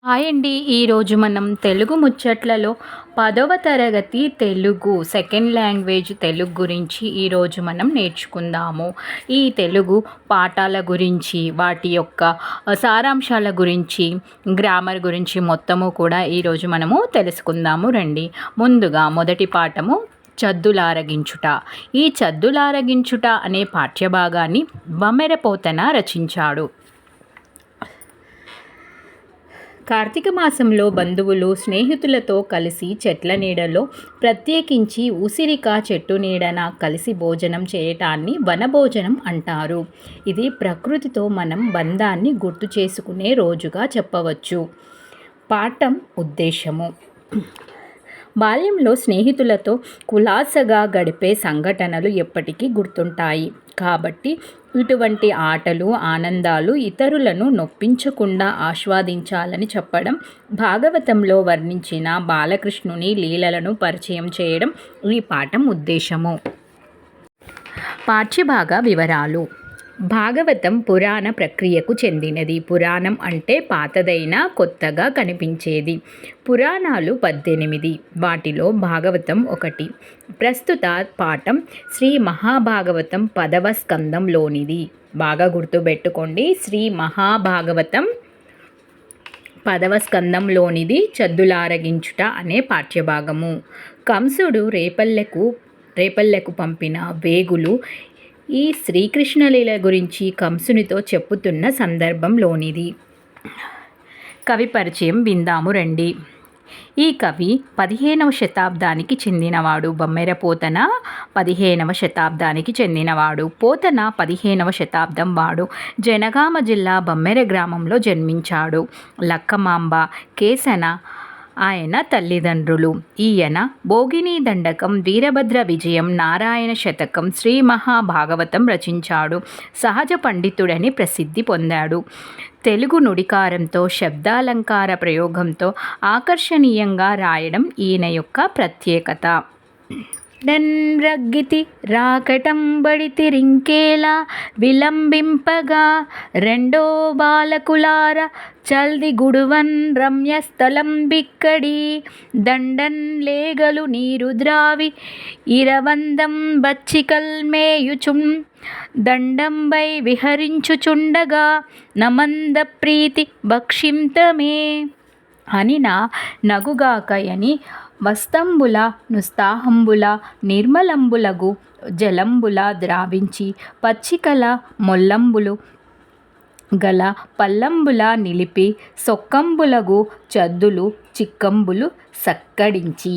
Hi అండి. ఈరోజు మనం తెలుగు ముచ్చట్లలో 10వ తరగతి తెలుగు సెకండ్ లాంగ్వేజ్ తెలుగు గురించి ఈరోజు మనం నేర్చుకుందాము. ఈ తెలుగు పాఠాల గురించి, వాటి యొక్క సారాంశాల గురించి, గ్రామర్ గురించి మొత్తము కూడా ఈరోజు మనము తెలుసుకుందాము రండి. ముందుగా మొదటి పాఠము చద్దులారగించుట. ఈ చద్దులారగించుట అనే పాఠ్యభాగాన్ని బమ్మెరపోతన రచించాడు. కార్తీక మాసంలో బంధువులు స్నేహితులతో కలిసి చెట్ల నీడలో, ప్రత్యేకించి ఉసిరిక చెట్టు నీడన కలిసి భోజనం చేయటాన్ని వనభోజనం అంటారు. ఇది ప్రకృతితో మనం బంధాన్ని గుర్తు చేసుకునే రోజుగా చెప్పవచ్చు. పాఠం ఉద్దేశము: బాల్యంలో స్నేహితులతో కులాసగా గడిపే సంఘటనలు ఎప్పటికీ గుర్తుంటాయి. కాబట్టి ఇటువంటి ఆటలు, ఆనందాలు ఇతరులను నొప్పించకుండా ఆస్వాదించాలని చెప్పడం, భాగవతంలో వర్ణించిన బాలకృష్ణుని లీలలను పరిచయం చేయడం ఈ పాఠం ఉద్దేశము. పాఠ్యభాగ వివరాలు: భాగవతం పురాణ ప్రక్రియకు చెందినది. పురాణం అంటే పాతదైన కొత్తగా కనిపించేది. పురాణాలు 18, వాటిలో భాగవతం ఒకటి. ప్రస్తుత పాఠం శ్రీ మహాభాగవతం 10వ స్కందంలోనిది. బాగా గుర్తుపెట్టుకోండి, శ్రీ మహాభాగవతం 10వ స్కందంలోనిది చద్దులారగించుట అనే పాఠ్యభాగము. కంసుడు రేపల్లెకు పంపిన వేగులు ఈ శ్రీకృష్ణలీల గురించి కంసునితో చెప్పుతున్న సందర్భంలోనిది. కవి పరిచయం విందాము రండి. ఈ కవి 15వ శతాబ్దానికి చెందినవాడు. బమ్మెరపోతన 15వ శతాబ్దానికి చెందినవాడు. పోతన 15వ శతాబ్దం వాడు. జనగామ జిల్లా బమ్మెర గ్రామంలో జన్మించాడు. లక్కమాంబ, కేసన ఆయన తల్లిదండ్రులు. ఈయన భోగిని దండకం, వీరభద్ర విజయం, నారాయణ శతకం, శ్రీ మహాభాగవతం రచించాడు. సహజ పండితుడని ప్రసిద్ధి పొందాడు. తెలుగు నుడికారంతో, శబ్దాలంకార ప్రయోగంతో ఆకర్షణీయంగా రాయడం ఈయన యొక్క ప్రత్యేకత. రగ్గితి రాకటంబడితి రింకేలా విలంబింపగా, రెండో బాలకులార చల్ది గుడువన్ రమ్యస్థలం బిక్కడి, దండన్ లేగలు నీరు ద్రావి ఇరవందం బచ్చికల్ మేయుచుం, దండంబై విహరించుచుండగా నమంద ప్రీతి భక్షింతమే అనిన నగుగాకయని, వస్తంబుల నుస్తాహంబుల నిర్మలంబులగు జలంబుల ద్రావించి, పచ్చికల మొల్లంబులు గల పల్లంబుల నిలిపి, సొక్కంబులగు చద్దులు చిక్కంబులు సక్కడించి,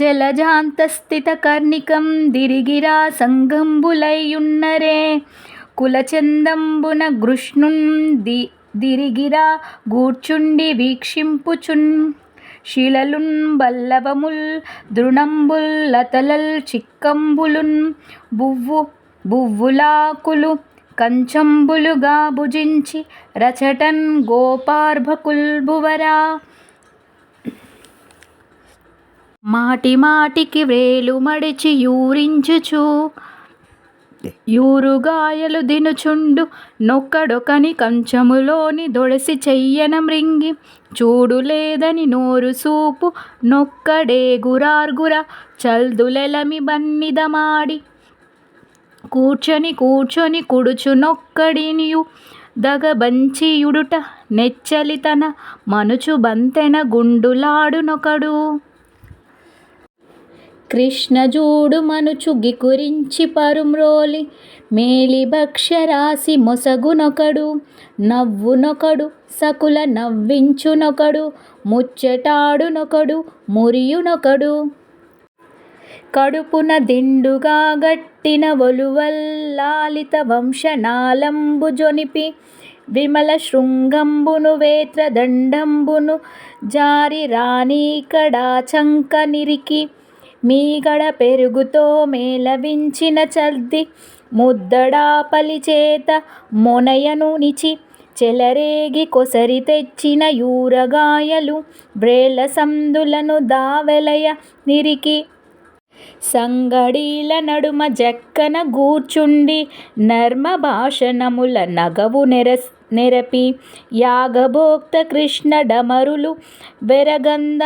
జలజాంతస్థిత కర్ణికం దిరిగిరా సంగంబులైయున్నరే, కులచందంబున గృష్ణున్ దిరిగిరా గూర్చుండి వీక్షింపుచున్, శిలలున్ బల్లవముల్ దృణంబుల్ లతలల్ చిక్కంబులున్, బువ్వులాకులు కంచంబులుగా భుజించి రచటన్ గోపార్భకుల్ భువరా, మాటి మాటికి వ్రేలు మడిచి యూరించుచు యూరుగాయలు దినుచుండు, నొక్కడొకని కంచములోని దొడసి చెయ్యన మృంగి, చూడు లేదని నోరు సూపు నొక్కడే గురార్గుర చల్దులెలమి బన్నిదమాడి, కూర్చొని కుడుచు నొక్కడినియు దగబంచియుడుట నెచ్చలితన మనుచు బంతెన గుండులాడునొకడు, కృష్ణజూడు మనుచు గికురించి పరుమ్రోలి మేలి భక్ష్యరాశి మొసగునొకడు, నవ్వునొకడు సకుల నవ్వించునొకడు, ముచ్చటాడునొకడు మురియునొకడు, కడుపున దిండుగా గట్టిన ఒలువల్లాలిత వంశనాళంబు జొనిపి, విమల శృంగంబును వేత్ర దండంబును జారి రాణీకడా చంక నిరికి, మీగడ పెరుగుతో మేలవించిన చల్ది ముద్దడాపలి చేత మొనయను నిచి, చెలరేగి కొసరి తెచ్చిన యూరగాయలు వ్రేల సందులను దావెలయ నిరికి, సంగడీల నడుమ జక్కన గూర్చుండి నర్మ భాషణముల నగవు నెరపి యాగభోక్త కృష్ణ డమరులు వెరగంద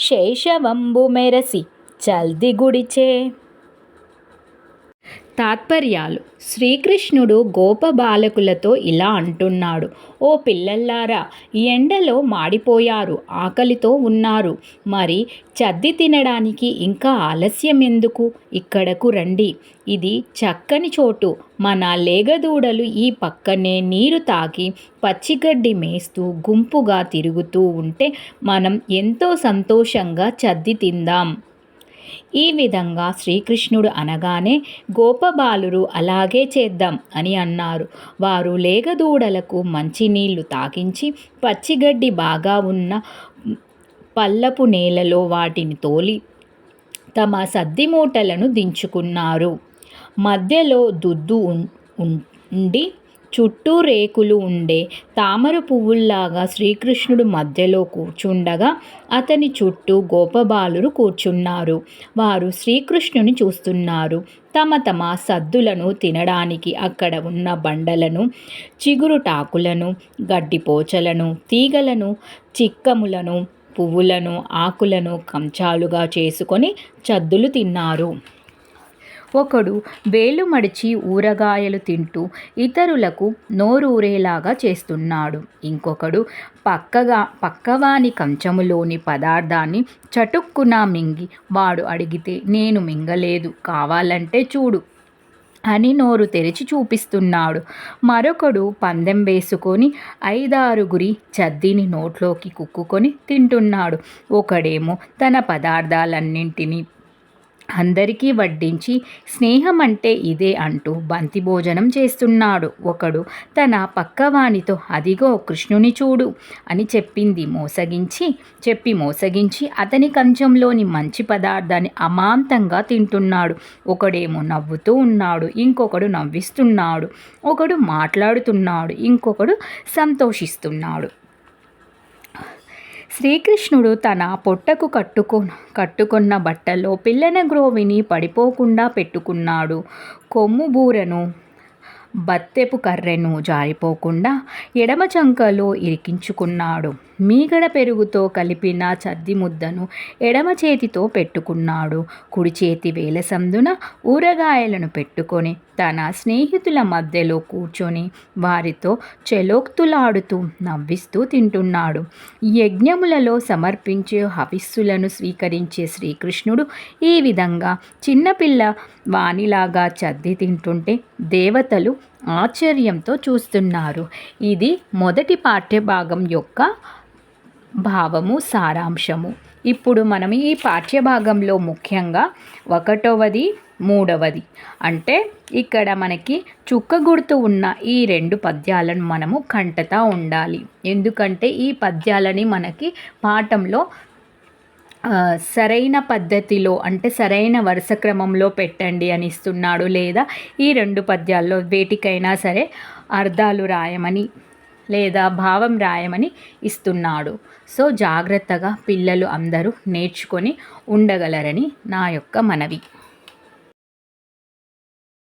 శేషవంబు మెరసి చల్ది గుడిచే. తాత్పర్యాలు: శ్రీకృష్ణుడు గోప బాలకులతో ఇలా అంటున్నాడు: ఓ పిల్లల్లారా, ఈ ఎండలో మాడిపోయారు, ఆకలితో ఉన్నారు. మరి చద్ది తినడానికి ఇంకా ఆలస్యం ఎందుకు? ఇక్కడకు రండి. ఇది చక్కని చోటు. మన లేగదూడలు ఈ పక్కనే నీరు తాగి పచ్చిగడ్డి మేస్తూ గుంపుగా తిరుగుతూ ఉంటే మనం ఎంతో సంతోషంగా చద్ది తిందాం. ఈ విధంగా శ్రీకృష్ణుడు అనగానే గోపబాలురు అలాగే చేద్దాం అని అన్నారు. వారు లేగదూడలకు మంచినీళ్లు తాగించి పచ్చిగడ్డి బాగా ఉన్న పల్లపు నేలలో వాటిని తోలి తమ సద్ది మూటలను దించుకున్నారు. మధ్యలో దుద్దు ఉండి చుట్టూ రేకులు ఉండే తామర పువ్వుల్లాగా శ్రీకృష్ణుడు మధ్యలో కూర్చుండగా అతని చుట్టూ గోపబాలురు కూర్చున్నారు. వారు శ్రీకృష్ణుని చూస్తున్నారు. తమ తమ సద్దులను తినడానికి అక్కడ ఉన్న బండలను, చిగురుటాకులను, గడ్డిపోచలను, తీగలను, చిక్కములను, పువ్వులను, ఆకులను కంచాలుగా చేసుకొని చద్దులు తిన్నారు. ఒకడు వేలు మడిచి ఊరగాయలు తింటూ ఇతరులకు నోరూరేలాగా చేస్తున్నాడు. ఇంకొకడు పక్కవాని కంచములోని పదార్థాన్ని చటుక్కున మింగి వాడు అడిగితే నేను మింగలేదు, కావాలంటే చూడు అని నోరు తెరిచి చూపిస్తున్నాడు. మరొకడు పందెం వేసుకొని 5-6 చద్దిని నోట్లోకి కుక్కుకొని తింటున్నాడు. ఒకడేమో తన పదార్థాలన్నింటినీ అందరికీ వడ్డించి స్నేహం అంటే ఇదే అంటూ బంతి భోజనం చేస్తున్నాడు. ఒకడు తన పక్కవానితో అదిగో కృష్ణుని చూడు అని చెప్పి మోసగించి అతని కంచంలోని మంచి పదార్థాన్ని అమాంతంగా తింటున్నాడు. ఒకడేమో నవ్వుతూ ఉన్నాడు, ఇంకొకడు నవ్విస్తున్నాడు. ఒకడు మాట్లాడుతున్నాడు, ఇంకొకడు సంతోషిస్తున్నాడు. శ్రీకృష్ణుడు తన పొట్టకు కట్టుకున్న బట్టలో పిల్లన గ్రోవిని పడిపోకుండా పెట్టుకున్నాడు. కొమ్ము బూరను, బత్తెపు కర్రెను జారిపోకుండా ఎడమ చంకలో ఇరికించుకున్నాడు. మీగడ పెరుగుతో కలిపిన చద్ది ముద్దను ఎడమ చేతితో పెట్టుకున్నాడు. కుడి చేతి వేలసందున ఊరగాయలను పెట్టుకొని తన స్నేహితుల మధ్యలో కూర్చొని వారితో చెలోక్తులాడుతూ నవ్విస్తూ తింటున్నాడు. యజ్ఞములలో సమర్పించే హవిస్సులను స్వీకరించే శ్రీకృష్ణుడు ఈ విధంగా చిన్నపిల్ల వానిలాగా చద్ది తింటుంటే దేవతలు ఆశ్చర్యంతో చూస్తున్నారు. ఇది మొదటి పాఠ్యభాగం యొక్క భావము, సారాంశము. ఇప్పుడు మనం ఈ పాఠ్యభాగంలో ముఖ్యంగా 1వది, 3వది అంటే ఇక్కడ మనకి చుక్క గుర్తు ఉన్న ఈ 2 పద్యాలను మనము కంటతా ఉండాలి. ఎందుకంటే ఈ పద్యాలని మనకి పాఠంలో సరైన పద్ధతిలో అంటే సరైన వరుస క్రమంలో పెట్టండి అని ఇస్తున్నాడు. లేదా ఈ 2 పద్యాల్లో వేటికైనా సరే అర్థాలు రాయమని లేదా భావం రాయమని ఇస్తున్నాడు. సో జాగ్రత్తగా పిల్లలు అందరూ నేర్చుకొని ఉండగలరని నా యొక్క మనవి.